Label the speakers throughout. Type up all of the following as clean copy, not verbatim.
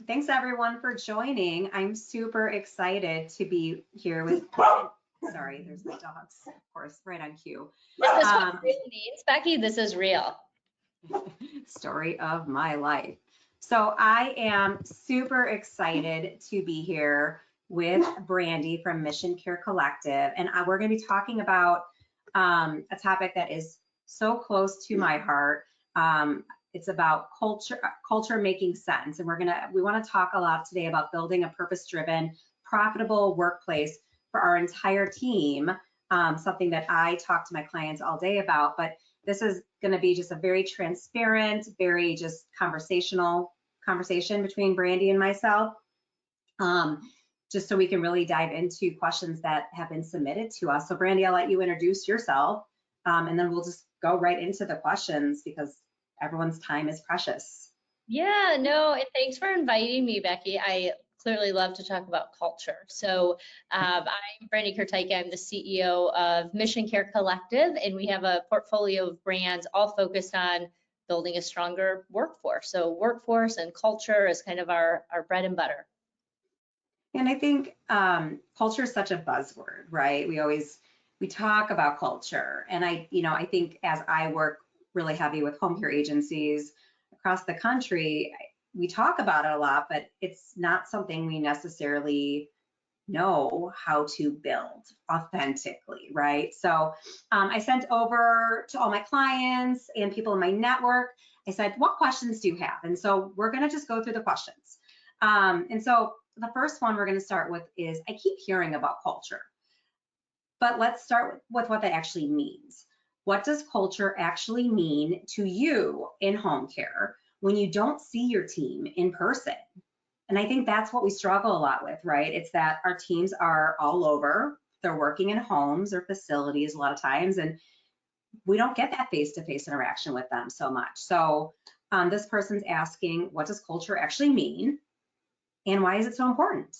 Speaker 1: Thanks everyone for joining. I'm super excited to be here with, sorry, there's my dogs, of course, right on cue.
Speaker 2: Is this what real means, Becky? This is real.
Speaker 1: Story of my life. So I am super excited to be here with Brandi from MissionCare Collective, and we're going to be talking about a topic that is so close to my heart. It's about culture making sense, and we want to talk a lot today about building a purpose-driven, profitable workplace for our entire team. Something that I talk to my clients all day about, but this is going to be just a very transparent, very just conversation between Brandi and myself, just so we can really dive into questions that have been submitted to us. So Brandi, I'll let you introduce yourself, and then we'll just go right into the questions because everyone's time is precious.
Speaker 2: Yeah, no, and thanks for inviting me, Becky. I clearly love to talk about culture. So I'm Brandi Kurtyka. I'm the CEO of MissionCare Collective, and we have a portfolio of brands all focused on building a stronger workforce. So workforce and culture is kind of our bread and butter.
Speaker 1: And I think culture is such a buzzword, right? We talk about culture, and I think as I work really heavy with home care agencies across the country, we talk about it a lot, but it's not something we necessarily know how to build authentically, right? So I sent over to all my clients and people in my network, I said, what questions do you have? And so we're gonna just go through the questions. And so the first one we're gonna start with is, I keep hearing about culture, but let's start with what that actually means. What does culture actually mean to you in home care when you don't see your team in person? And I think that's what we struggle a lot with, right? It's that our teams are all over. They're working in homes or facilities a lot of times, and we don't get that face-to-face interaction with them so much. So this person's asking, what does culture actually mean? And why is it so important?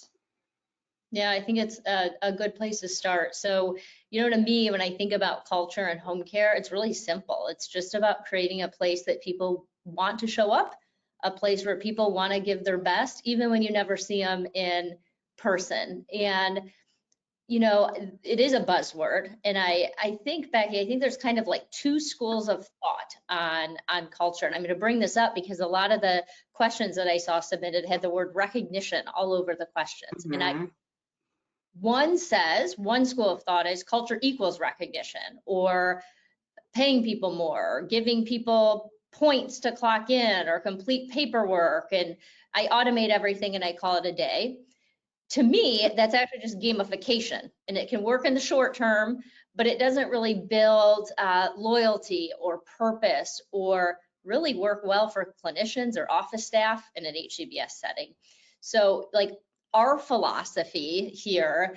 Speaker 2: Yeah, I think it's a good place to start. So, to me, when I think about culture and home care, it's really simple. It's just about creating a place that people want to show up, a place where people want to give their best, even when you never see them in person. And, it is a buzzword. And I think, Becky, there's kind of like two schools of thought on culture. And I'm going to bring this up because a lot of the questions that I saw submitted had the word recognition all over the questions.
Speaker 1: Mm-hmm.
Speaker 2: And one school of thought is culture equals recognition, or paying people more, or giving people points to clock in or complete paperwork, and I automate everything and I call it a day. To me, that's actually just gamification, and it can work in the short term, but it doesn't really build loyalty or purpose or really work well for clinicians or office staff in an HCBS setting. So our philosophy here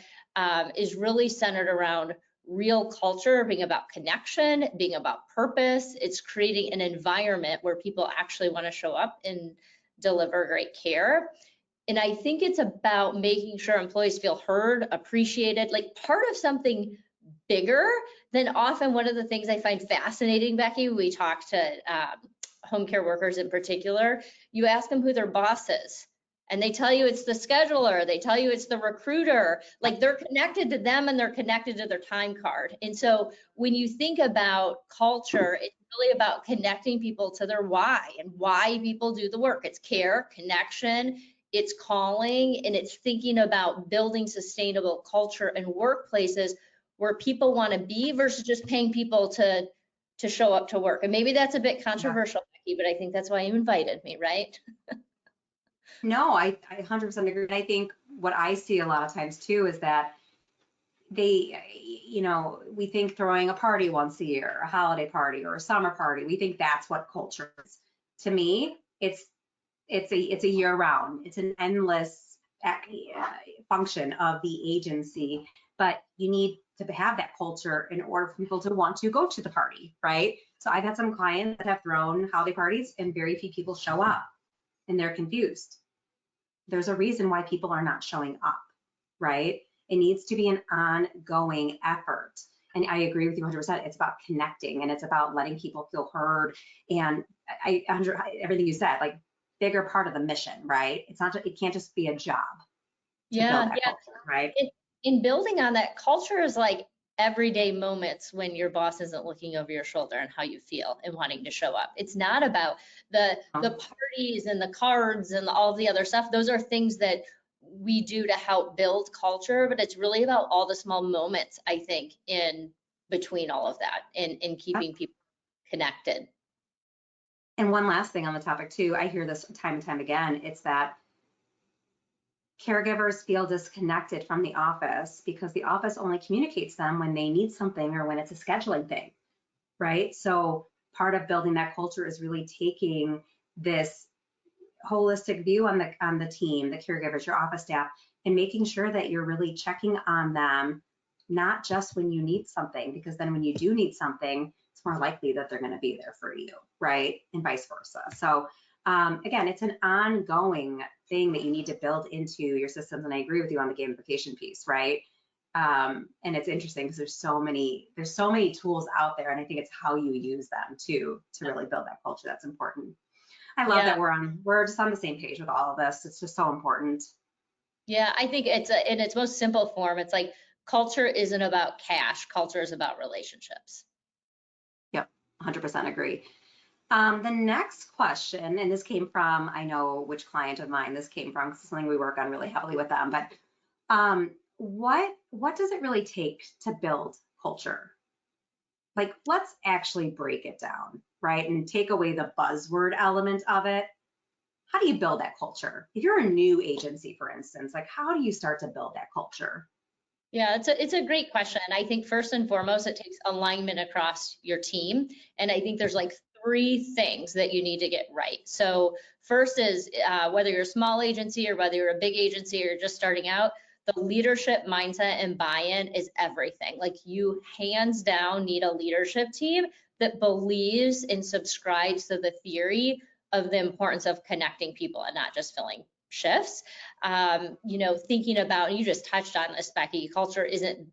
Speaker 2: is really centered around real culture, being about connection, being about purpose. It's creating an environment where people actually want to show up and deliver great care. And I think it's about making sure employees feel heard, appreciated, like part of something bigger than often. One of the things I find fascinating, Becky, we talk to home care workers in particular, you ask them who their boss is, and they tell you it's the scheduler, they tell you it's the recruiter, like they're connected to them and they're connected to their time card. And so when you think about culture, it's really about connecting people to their why and why people do the work. It's care, connection, it's calling, and it's thinking about building sustainable culture and workplaces where people want to be versus just paying people to show up to work. And maybe that's a bit controversial, Becky, but I think that's why you invited me, right?
Speaker 1: No, I 100% agree. And I think what I see a lot of times too is that we think throwing a party once a year, a holiday party or a summer party, we think that's what culture is. To me, it's a year round. It's an endless function of the agency, but you need to have that culture in order for people to want to go to the party, right? So I've had some clients that have thrown holiday parties and very few people show up and they're confused. There's a reason why people are not showing up, right? It needs to be an ongoing effort. And I agree with you 100%. It's about connecting and it's about letting people feel heard. And everything you said, like bigger part of the mission, right? It's not, it can't just be a job to build
Speaker 2: Yeah,
Speaker 1: that
Speaker 2: yeah.
Speaker 1: culture, right?
Speaker 2: In building on that, culture is like everyday moments when your boss isn't looking over your shoulder and how you feel and wanting to show up. It's not about the parties and the cards and all the other stuff. Those are things that we do to help build culture, but it's really about all the small moments, I think, in between all of that and in keeping people connected.
Speaker 1: And one last thing on the topic too, I hear this time and time again, it's that caregivers feel disconnected from the office because the office only communicates them when they need something or when it's a scheduling thing, right? So part of building that culture is really taking this holistic view on the team, the caregivers, your office staff, and making sure that you're really checking on them, not just when you need something, because then when you do need something, it's more likely that they're going to be there for you, right? And vice versa. So again, it's an ongoing thing that you need to build into your systems. And I agree with you on the gamification piece, right? And it's interesting because there's so many tools out there, and I think it's how you use them to really build that culture that's important. I love that we're just on the same page with all of this. It's just so important.
Speaker 2: Yeah, I think it's in its most simple form, it's like culture isn't about cash, culture is about relationships.
Speaker 1: Yep, 100% agree. The next question, and this came from, I know which client of mine this came from, because it's something we work on really heavily with them, but what does it really take to build culture? Like, let's actually break it down, right? And take away the buzzword element of it. How do you build that culture? If you're a new agency, for instance, like how do you start to build that culture?
Speaker 2: Yeah, it's a great question. I think first and foremost, it takes alignment across your team. And I think there's like 3 things that you need to get right. So first is whether you're a small agency or whether you're a big agency or just starting out, the leadership mindset and buy-in is everything. Like you hands down need a leadership team that believes and subscribes to the theory of the importance of connecting people and not just filling shifts. Thinking about, you just touched on this, Becky, culture isn't,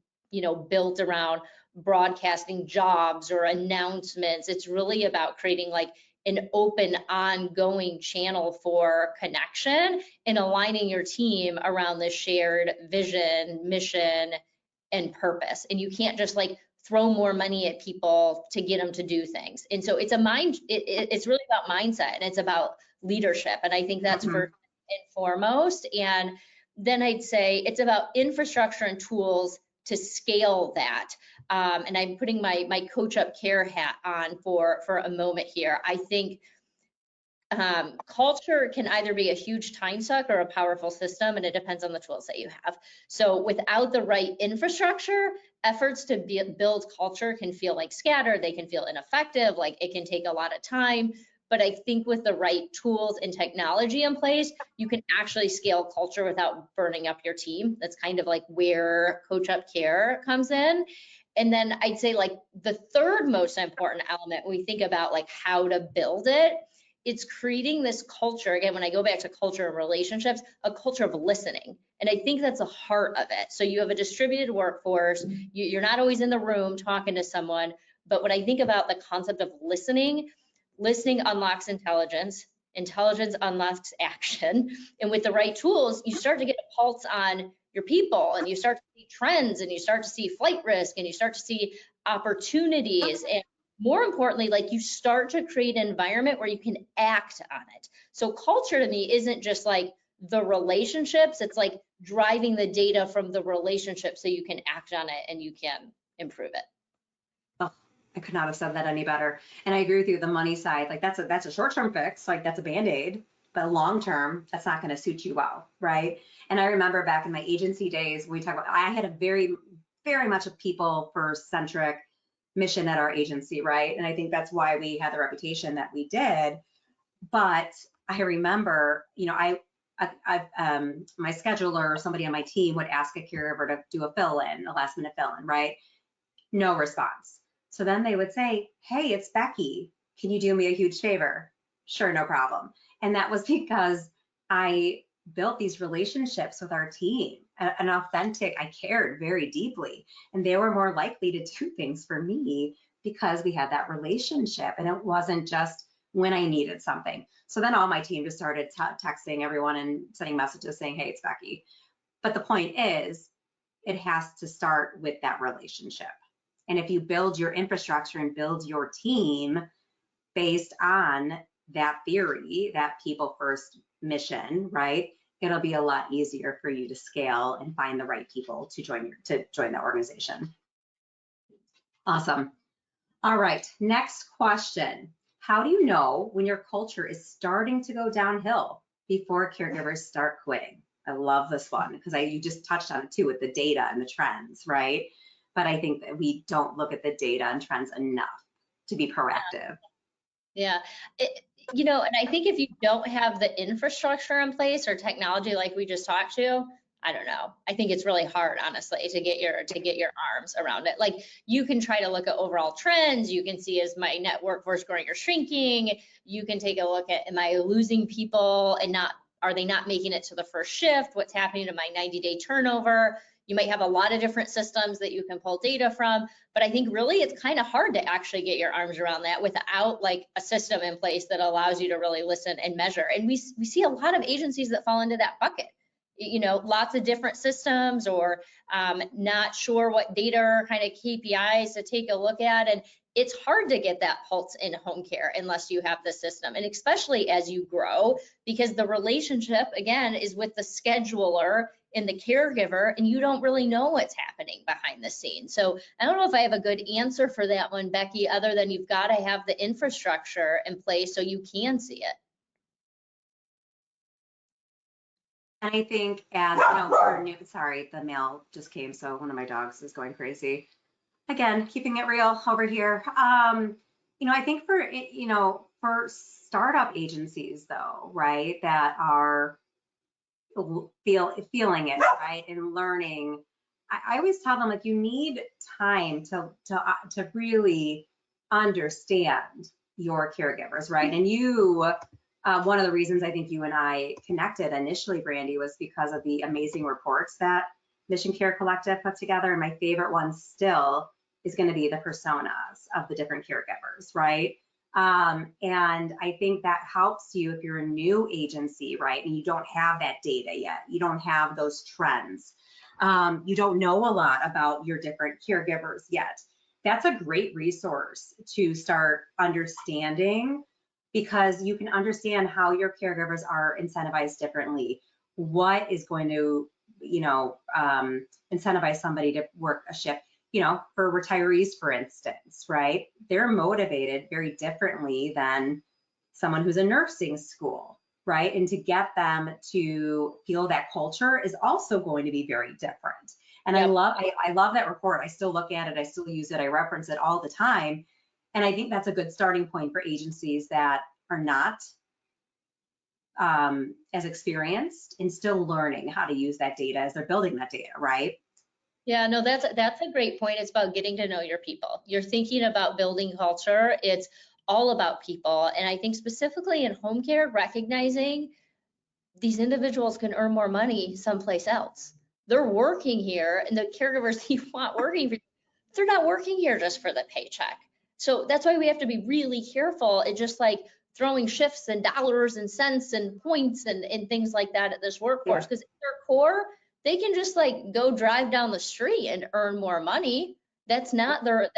Speaker 2: built around broadcasting jobs or announcements. It's really about creating like an open, ongoing channel for connection and aligning your team around the shared vision, mission, and purpose. And you can't just like throw more money at people to get them to do things. And so it's it's really about mindset and it's about leadership. And I think that's first and foremost. And then I'd say it's about infrastructure and tools to scale that. And I'm putting my coach up care hat on for a moment here. I think culture can either be a huge time suck or a powerful system, and it depends on the tools that you have. So without the right infrastructure, efforts to build culture can feel like scattered, they can feel ineffective, like it can take a lot of time. But I think with the right tools and technology in place, you can actually scale culture without burning up your team. That's kind of like where Coach Up Care comes in. And then I'd say like the third most important element when we think about like how to build it, it's creating this culture. Again, when I go back to culture and relationships, a culture of listening. And I think that's the heart of it. So you have a distributed workforce, you're not always in the room talking to someone. But when I think about the concept of listening unlocks intelligence, intelligence unlocks action. And with the right tools, you start to get a pulse on your people and you start to see trends and you start to see flight risk and you start to see opportunities. And more importantly, like you start to create an environment where you can act on it. So culture to me isn't just like the relationships, it's like driving the data from the relationship so you can act on it and you can improve it.
Speaker 1: Oh, I could not have said that any better. And I agree with you, the money side, like that's a short-term fix, like that's a Band-Aid, but long-term, that's not going to suit you well, right? And I remember back in my agency days, we talk about, I had a very, very much a people-first centric mission at our agency, right? And I think that's why we had the reputation that we did. But I remember, my scheduler or somebody on my team would ask a caregiver to do a fill-in, a last-minute fill-in, right? No response. So then they would say, hey, it's Becky. Can you do me a huge favor? Sure, no problem. And that was because I built these relationships with our team, an authentic, I cared very deeply, and they were more likely to do things for me because we had that relationship and it wasn't just when I needed something. So then all my team just started texting everyone and sending messages saying, hey, it's Becky. But the point is, it has to start with that relationship. And if you build your infrastructure and build your team based on that theory, that people first mission, right? It'll be a lot easier for you to scale and find the right people to join the organization. Awesome. All right, next question. How do you know when your culture is starting to go downhill before caregivers start quitting? I love this one because you just touched on it too with the data and the trends, right? But I think that we don't look at the data and trends enough to be proactive.
Speaker 2: Yeah, you know, and I think if you don't have the infrastructure in place or technology like we just talked to, I don't know. I think it's really hard, honestly, to get your arms around it. Like, you can try to look at overall trends. You can see, is my net workforce growing or shrinking? You can take a look at, am I losing people and are they not making it to the first shift? What's happening to my 90-day turnover? You might have a lot of different systems that you can pull data from, but I think really it's kind of hard to actually get your arms around that without like a system in place that allows you to really listen and measure. And we see a lot of agencies that fall into that bucket. You know, lots of different systems, or not sure what data or kind of KPIs to take a look at. And it's hard to get that pulse in home care unless you have the system, and especially as you grow, because the relationship, again, is with the scheduler and the caregiver, and you don't really know what's happening behind the scenes. So I don't know if I have a good answer for that one, Becky, other than you've got to have the infrastructure in place so you can see it.
Speaker 1: And I think as, you know, sorry, the mail just came, so one of my dogs is going crazy. Again, keeping it real over here. You know, I think for, you know, for startup agencies though, right, that are feeling it, right, and learning, I always tell them, like, you need time to really understand your caregivers, right? And you, one of the reasons I think you and I connected initially, Brandi, was because of the amazing reports that MissionCare Collective put together. And my favorite one still is going to be the personas of the different caregivers, right? And I think that helps you if you're a new agency, right? And you don't have that data yet. You don't have those trends. You don't know a lot about your different caregivers yet. That's a great resource to start understanding, because you can understand how your caregivers are incentivized differently. What is going to, you know, incentivize somebody to work a shift? You know, for retirees, for instance, right? They're motivated very differently than someone who's in nursing school, right? And to get them to feel that culture is also going to be very different. And yep. I love that report. I still look at it. I still use it. I reference it all the time. And I think that's a good starting point for agencies that are not as experienced and still learning how to use that data as they're building that data, right?
Speaker 2: Yeah, no, that's a great point. It's about getting to know your people. You're thinking about building culture. It's all about people. And I think specifically in home care, recognizing these individuals can earn more money someplace else. They're working here, and the caregivers you want working for you, they're not working here just for the paycheck. So that's why we have to be really careful and just like throwing shifts and dollars and cents and points and things like that at this workforce, because at their core, they can just like go drive down the street and earn more money. That's not their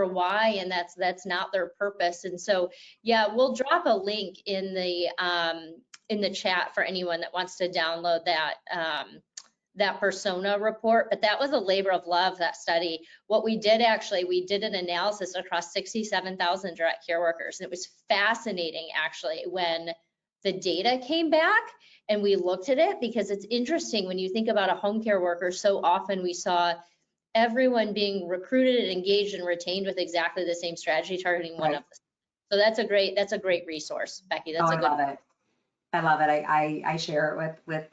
Speaker 2: why, and that's not their purpose. And so, yeah, we'll drop a link in the chat for anyone that wants to download that persona report. But that was a labor of love, that study. What we did actually, we did an analysis across 67,000 direct care workers. And it was fascinating actually when the data came back and we looked at it, because it's interesting when you think about a home care worker. So often we saw everyone being recruited and engaged and retained with exactly the same strategy, targeting one of them. So that's a great resource, Becky. That's a good one.
Speaker 1: I love it. I share it with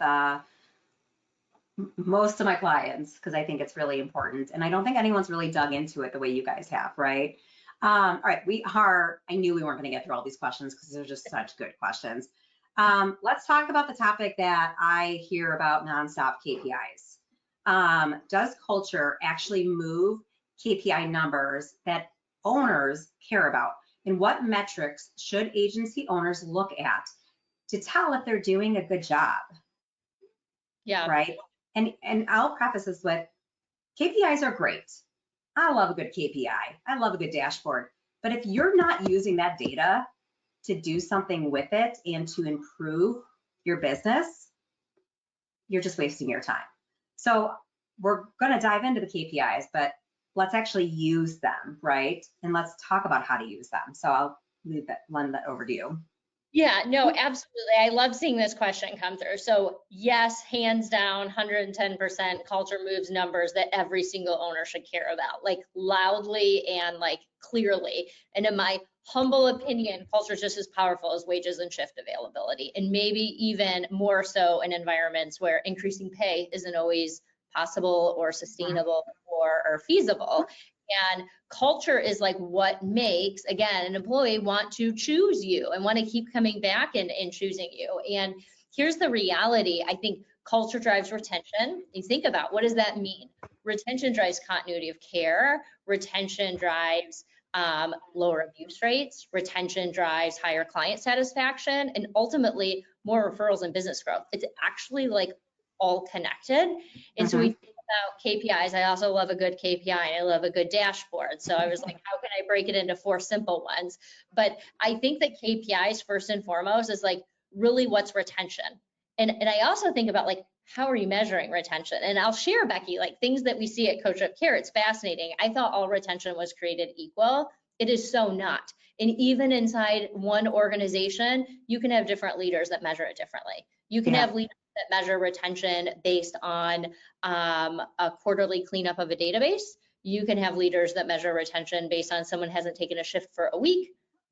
Speaker 1: most of my clients because I think it's really important. And I don't think anyone's really dug into it the way you guys have, right? All right, I knew we weren't going to get through all these questions because they're just such good questions. Let's talk about the topic that I hear about nonstop, KPIs. Does culture actually move KPI numbers that owners care about? And what metrics should agency owners look at to tell if they're doing a good job,
Speaker 2: Yeah.
Speaker 1: right? And I'll preface this with KPIs are great. I love a good KPI. I love a good dashboard. But if you're not using that data to do something with it and to improve your business, you're just wasting your time. So we're going to dive into the KPIs, but let's actually use them, right? And let's talk about how to use them. So I'll lend that over to you.
Speaker 2: Yeah, no, absolutely. I love seeing this question come through. So yes, hands down, 110% culture moves numbers that every single owner should care about, like loudly and like clearly. And in my humble opinion, culture is just as powerful as wages and shift availability, and maybe even more so in environments where increasing pay isn't always possible or sustainable or feasible. And culture is like what makes, again, an employee want to choose you and want to keep coming back and choosing you. And here's the reality. I think culture drives retention. You think about, what does that mean? Retention drives continuity of care. Retention drives lower abuse rates. Retention drives higher client satisfaction, and ultimately more referrals and business growth. It's actually like all connected. And so we think about KPIs. I also love a good KPI and I love a good dashboard. So I was like, how can I break it into 4 simple ones? But I think that KPIs first and foremost is like really what's retention. And I also think about like, how are you measuring retention? And I'll share, Becky, like things that we see at Coach Up Care. It's fascinating. I thought all retention was created equal. It is so not. And even inside one organization, you can have different leaders that measure it differently. You can have leaders that measure retention based on a quarterly cleanup of a database. You can have leaders that measure retention based on someone hasn't taken a shift for a week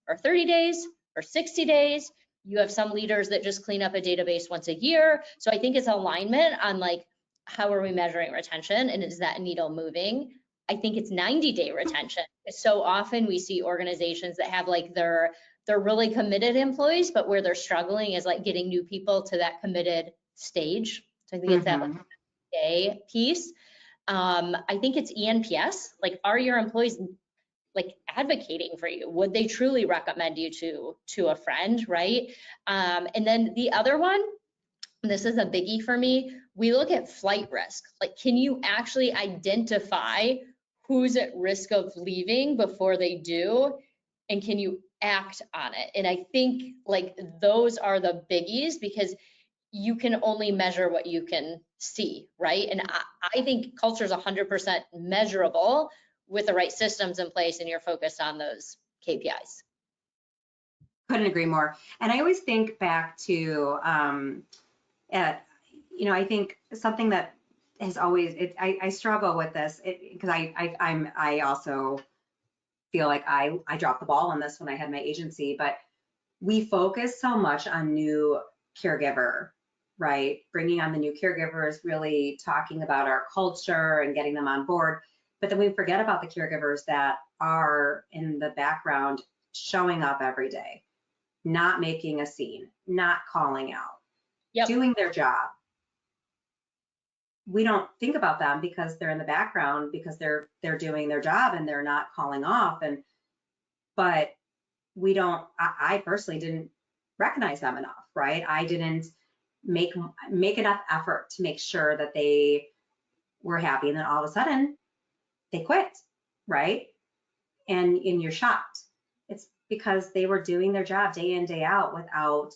Speaker 2: or 30 days or 60 days. You have some leaders that just clean up a database once a year. So I think it's alignment on like, how are we measuring retention, and is that needle moving? I think it's 90-day retention. So often we see organizations that have like they're really committed employees, but where they're struggling is like getting new people to that committed stage. So I think it's that like day piece. I think it's ENPS. Like, are your employees like advocating for you? Would they truly recommend you to a friend, right? And then the other one, and this is a biggie for me, we look at flight risk. Like, can you actually identify who's at risk of leaving before they do? And can you act on it? And I think like those are the biggies, because you can only measure what you can see, right? And I think culture is 100% measurable with the right systems in place and you're focused on those KPIs.
Speaker 1: Couldn't agree more. And I always think back to, I think something that has always, I struggle with this because I also feel like I dropped the ball on this when I had my agency, but we focus so much on new caregiver, right? Bringing on the new caregivers, really talking about our culture and getting them on board. But then we forget about the caregivers that are in the background showing up every day, not making a scene, not calling out, doing their job. We don't think about them because they're in the background, because they're doing their job and they're not calling off. But we don't, I personally didn't recognize them enough, right? I didn't make enough effort to make sure that they were happy. And then all of a sudden they quit, right? And you're shocked. It's because they were doing their job day in, day out without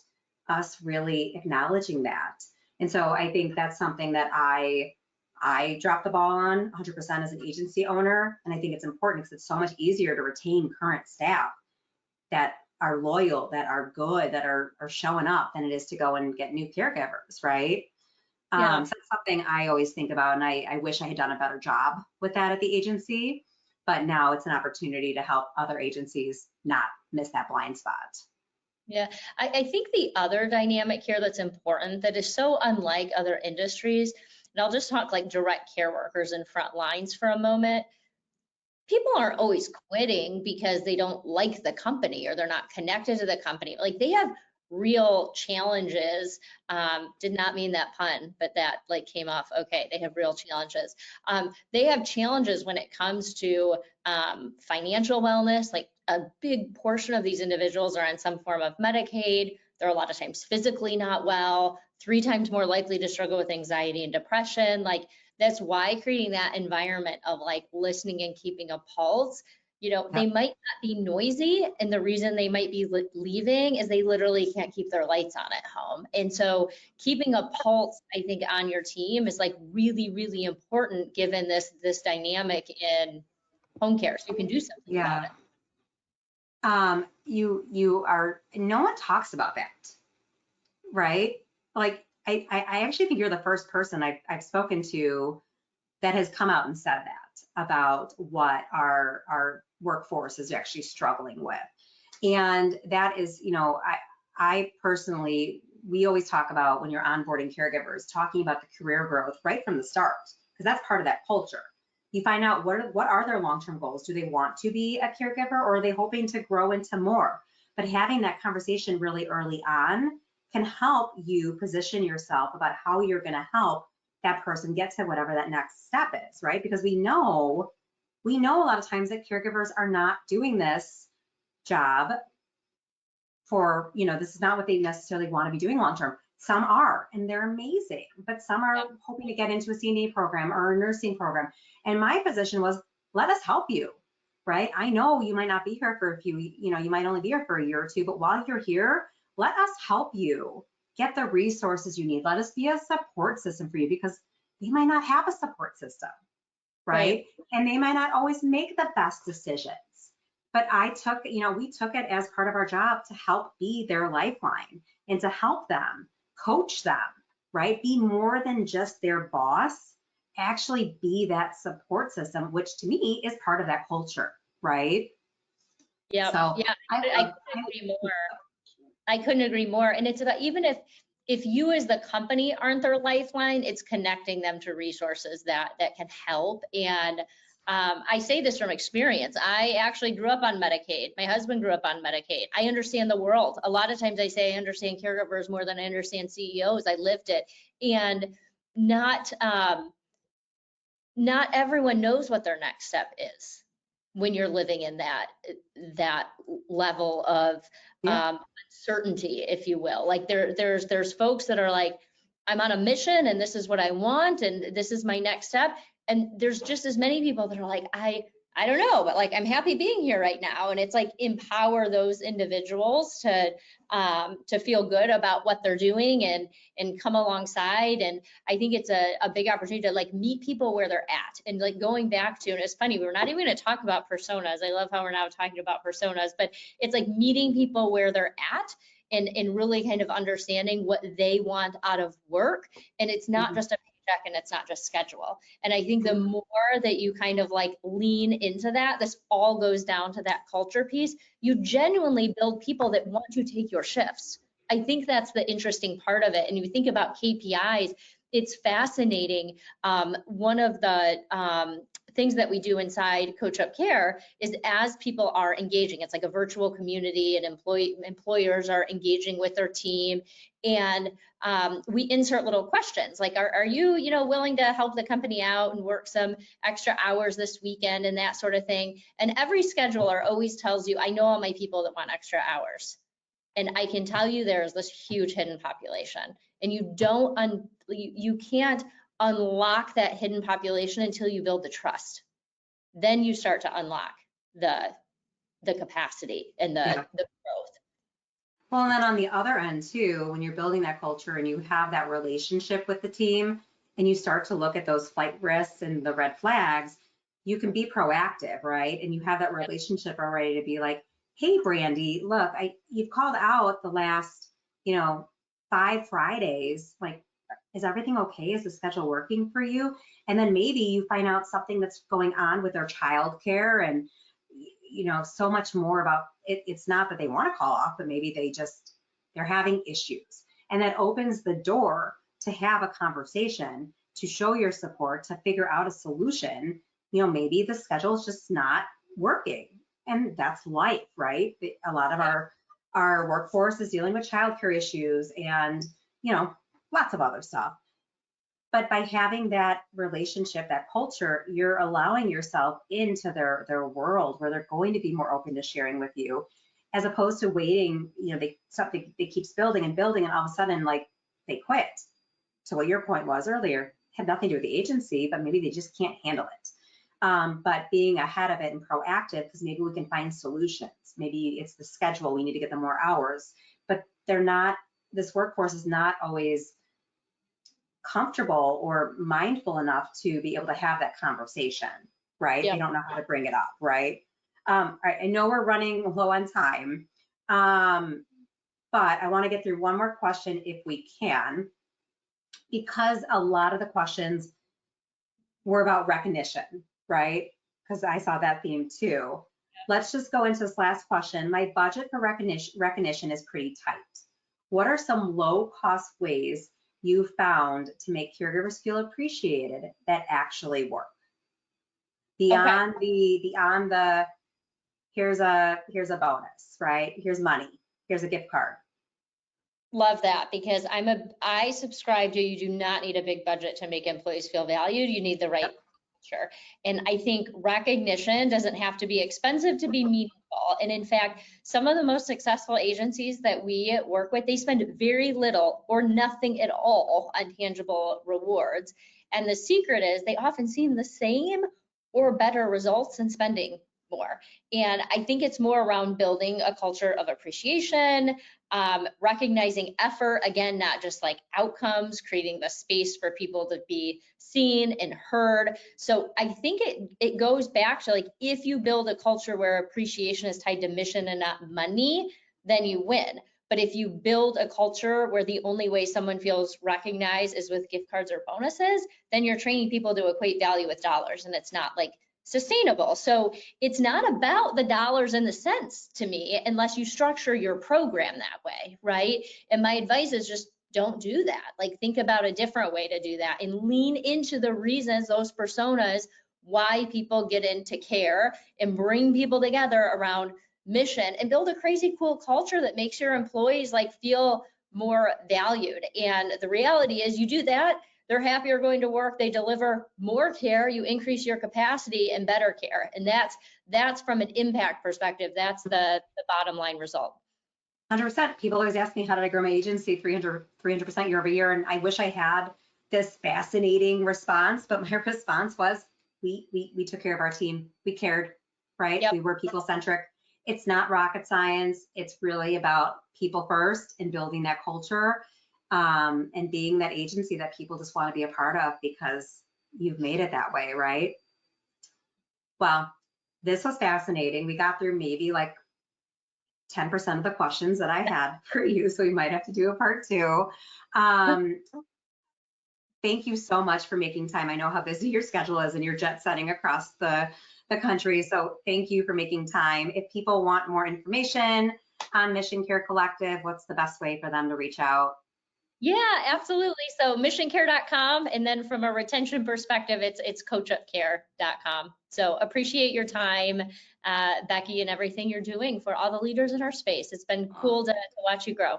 Speaker 1: us really acknowledging that. And so I think that's something that I dropped the ball on 100% as an agency owner. And I think it's important because it's so much easier to retain current staff that are loyal, that are good, that are showing up than it is to go and get new caregivers, right? So that's something I always think about, and I wish I had done a better job with that at the agency, but now it's an opportunity to help other agencies not miss that blind spot.
Speaker 2: Yeah, I think the other dynamic here that's important, that is so unlike other industries, and I'll just talk like direct care workers and front lines for a moment. People aren't always quitting because they don't like the company or they're not connected to the company. Like, they have real challenges. Did not mean that pun, but that like came off okay. They have real challenges. They have challenges when it comes to financial wellness. Like a big portion of these individuals are on some form of Medicaid. They're a lot of times physically not well, 3 times more likely to struggle with anxiety and depression. Like that's why creating that environment of like listening and keeping a pulse, you know, they might not be noisy, and the reason they might be leaving is they literally can't keep their lights on at home. And so keeping a pulse, I think, on your team is like really, really important given this dynamic in home care. So you can do something about it.
Speaker 1: You are, no one talks about that, right? Like, I actually think you're the first person I've spoken to that has come out and said that about what our workforce is actually struggling with. And that is, you know, I personally, we always talk about when you're onboarding caregivers, talking about the career growth right from the start, because that's part of that culture. You find out what are their long-term goals? Do they want to be a caregiver, or are they hoping to grow into more? But having that conversation really early on can help you position yourself about how you're going to help that person get to whatever that next step is, right? Because we know a lot of times that caregivers are not doing this job for, you know, this is not what they necessarily want to be doing long-term. Some are, and they're amazing, but some are hoping to get into a CNA program or a nursing program. And my position was, let us help you, right? I know you might not be here for you might only be here for a year or two, but while you're here, let us help you get the resources you need. Let us be a support system for you, because they might not have a support system, right? And they might not always make the best decisions. But we took it as part of our job to help be their lifeline and to help them, coach them, right? Be more than just their boss, actually be that support system, which to me is part of that culture, right?
Speaker 2: Yeah,
Speaker 1: so
Speaker 2: yeah, I couldn't agree more. I couldn't agree more. And it's about, even if you as the company aren't their lifeline, it's connecting them to resources that can help. And I say this from experience. I actually grew up on Medicaid. My husband grew up on Medicaid. I understand the world. A lot of times I say I understand caregivers more than I understand CEOs. I lived it. And not everyone knows what their next step is when you're living in that level of uncertainty, if you will. Like there's folks that are like, I'm on a mission and this is what I want and this is my next step. And there's just as many people that are like, I don't know, but like I'm happy being here right now. And it's like empower those individuals to feel good about what they're doing and come alongside. And I think it's a big opportunity to like meet people where they're at. And like going back to, and it's funny, we're not even going to talk about personas. I love how we're now talking about personas, but it's like meeting people where they're at and really kind of understanding what they want out of work. And it's not just a paycheck and it's not just schedule. And I think the more that you kind of like lean into that, this all goes down to that culture piece. You genuinely build people that want to take your shifts. I think that's the interesting part of it. And you think about KPIs, it's fascinating. One of the things that we do inside Coach Up Care is as people are engaging, it's like a virtual community and employers are engaging with their team. And we insert little questions like, are you willing to help the company out and work some extra hours this weekend and that sort of thing. And every scheduler always tells you, I know all my people that want extra hours. And I can tell you there's this huge hidden population, and you can't unlock that hidden population until you build the trust. Then you start to unlock the capacity and the growth.
Speaker 1: Well, and then on the other end too, when you're building that culture and you have that relationship with the team and you start to look at those flight risks and the red flags, you can be proactive, right? And you have that relationship already to be like, hey, Brandi, look, you've called out the last, 5 Fridays. Like, is everything okay? Is the schedule working for you? And then maybe you find out something that's going on with their childcare and, so much more about it. It's not that they want to call off, but maybe they're having issues. And that opens the door to have a conversation, to show your support, to figure out a solution. Maybe the schedule is just not working. And that's life, right? A lot of our workforce is dealing with childcare issues and, you know, lots of other stuff. But by having that relationship, that culture, you're allowing yourself into their world where they're going to be more open to sharing with you, as opposed to waiting, you know, something keeps building and building, and all of a sudden, like, they quit. So what your point was earlier had nothing to do with the agency, but maybe they just can't handle it. But being ahead of it and proactive, because maybe we can find solutions. Maybe it's the schedule, we need to get them more hours, but they're not, this workforce is not always comfortable or mindful enough to be able to have that conversation, right?
Speaker 2: Yep.
Speaker 1: They don't know how to bring it up, right? All right, I know we're running low on time, but I want to get through one more question if we can, because a lot of the questions were about recognition, right? Because I saw that theme too. Let's just go into this last question. My budget for recognition is pretty tight. What are some low-cost ways you found to make caregivers feel appreciated that actually work? Beyond the here's a bonus, right? Here's money. Here's a gift card.
Speaker 2: Love that, because I subscribe to, you do not need a big budget to make employees feel valued. You need the right culture. And I think recognition doesn't have to be expensive to be meaningful. And in fact, some of the most successful agencies that we work with, they spend very little or nothing at all on tangible rewards. And the secret is they often see the same or better results than spending more. And I think it's more around building a culture of appreciation, recognizing effort, again, not just like outcomes, creating the space for people to be seen and heard. So I think it goes back to, like, if you build a culture where appreciation is tied to mission and not money, then you win. But if you build a culture where the only way someone feels recognized is with gift cards or bonuses, then you're training people to equate value with dollars, and it's not like sustainable. So it's not about the dollars and the cents to me, unless you structure your program that way, right? And my advice is just don't do that. Like, think about a different way to do that and lean into the reasons, those personas, why people get into care, and bring people together around mission and build a crazy cool culture that makes your employees like feel more valued. And the reality is, you do that, they're happier going to work, they deliver more care, you increase your capacity and better care. And that's from an impact perspective, that's the bottom line result.
Speaker 1: 100%. People always ask me, how did I grow my agency 300% year over year? And I wish I had this fascinating response, but my response was, we took care of our team. We cared, right?
Speaker 2: Yep.
Speaker 1: We were people centric. It's not rocket science. It's really about people first and building that culture, and being that agency that people just want to be a part of because you've made it that way, right? Well, this was fascinating. We got through maybe like 10% of the questions that I had for you, so we might have to do a part 2. Thank you so much for making time. I know how busy your schedule is and you're jet setting across the country, so thank you for making time. If people want more information on MissionCare Collective, what's the best way for them to reach out?
Speaker 2: Yeah, absolutely. So missioncare.com, and then from a retention perspective, it's coachupcare.com. So appreciate your time, Becky, and everything you're doing for all the leaders in our space. It's been cool to watch you grow.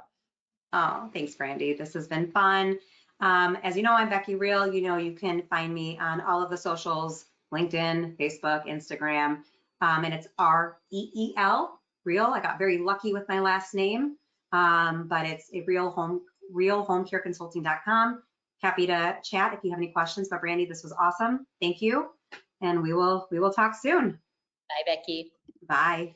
Speaker 1: Oh, thanks, Brandi. This has been fun. As you know, I'm Becky Reel. You know, you can find me on all of the socials, LinkedIn, Facebook, Instagram, and it's R-E-E-L, Reel. I got very lucky with my last name, but it's a Reel Homecare Consulting.com. Happy to chat if you have any questions. But Brandi, this was awesome. Thank you. And we will talk soon.
Speaker 2: Bye, Becky.
Speaker 1: Bye.